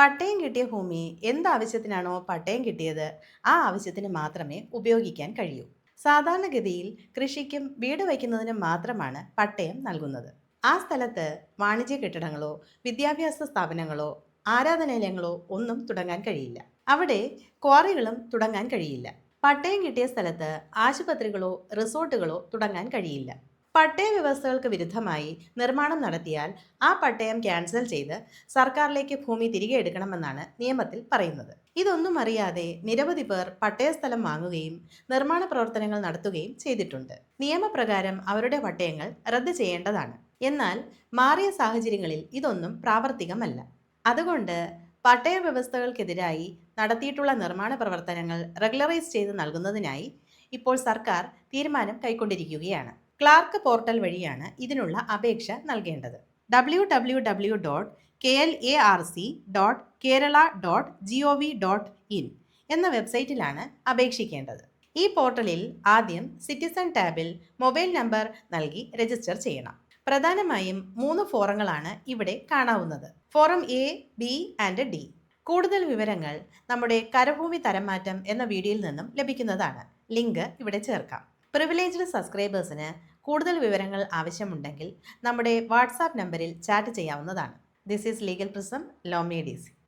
പട്ടയം കിട്ടിയ ഭൂമി എന്താവശ്യത്തിനാണോ പട്ടയം കിട്ടിയത് ആ ആവശ്യത്തിന് മാത്രമേ ഉപയോഗിക്കാൻ കഴിയൂ. സാധാരണഗതിയിൽ കൃഷിക്കും വീട് വയ്ക്കുന്നതിനും മാത്രമാണ് പട്ടയം നൽകുന്നത്. ആ സ്ഥലത്ത് വാണിജ്യ കെട്ടിടങ്ങളോ വിദ്യാഭ്യാസ സ്ഥാപനങ്ങളോ ആരാധനാലയങ്ങളോ ഒന്നും തുടങ്ങാൻ കഴിയില്ല. അവിടെ ക്വാറികളും തുടങ്ങാൻ കഴിയില്ല. പട്ടയം കിട്ടിയ സ്ഥലത്ത് ആശുപത്രികളോ റിസോർട്ടുകളോ തുടങ്ങാൻ കഴിയില്ല. പട്ടയ വ്യവസ്ഥകൾക്ക് വിരുദ്ധമായി നിർമ്മാണം നടത്തിയാൽ ആ പട്ടയം ക്യാൻസൽ ചെയ്ത് സർക്കാരിലേക്ക് ഭൂമി തിരികെ എടുക്കണമെന്നാണ് നിയമത്തിൽ പറയുന്നത്. ഇതൊന്നും അറിയാതെ നിരവധി പേർ പട്ടയസ്ഥലം വാങ്ങുകയും നിർമ്മാണ പ്രവർത്തനങ്ങൾ നടത്തുകയും ചെയ്തിട്ടുണ്ട്. നിയമപ്രകാരം അവരുടെ പട്ടയങ്ങൾ റദ്ദ് ചെയ്യേണ്ടതാണ്. എന്നാൽ മാറിയ സാഹചര്യങ്ങളിൽ ഇതൊന്നും പ്രാവർത്തികമല്ല. അതുകൊണ്ട് പട്ടയ വ്യവസ്ഥകൾക്കെതിരായി നടത്തിയിട്ടുള്ള നിർമ്മാണ പ്രവർത്തനങ്ങൾ റെഗുലറൈസ് ചെയ്ത് നൽകുന്നതിനായി ഇപ്പോൾ സർക്കാർ തീരുമാനം കൈക്കൊണ്ടിരിക്കുകയാണ്. ക്ലാർക്ക് പോർട്ടൽ വഴിയാണ് ഇതിനുള്ള അപേക്ഷ നൽകേണ്ടത്. www.klarc.kerala.gov.in എന്ന വെബ്സൈറ്റിലാണ് അപേക്ഷിക്കേണ്ടത്. ഈ പോർട്ടലിൽ ആദ്യം സിറ്റിസൺ ടാബിൽ മൊബൈൽ നമ്പർ നൽകി രജിസ്റ്റർ ചെയ്യണം. പ്രധാനമായും 3 ഫോറങ്ങളാണ് ഇവിടെ കാണാവുന്നത്. Form A, B and D. കൂടുതൽ വിവരങ്ങൾ നമ്മുടെ കരഭൂമി തരംമാറ്റം എന്ന വീഡിയോയിൽ നിന്നും ലഭിക്കുന്നതാണ്. ലിങ്ക് ഇവിടെ ചേർക്കാം. പ്രിവിലേജ്ഡ് സബ്സ്ക്രൈബേഴ്സിന് കൂടുതൽ വിവരങ്ങൾ ആവശ്യമുണ്ടെങ്കിൽ നമ്മുടെ വാട്സാപ്പ് നമ്പറിൽ ചാറ്റ് ചെയ്യാവുന്നതാണ്. This is legal prism, law may DC.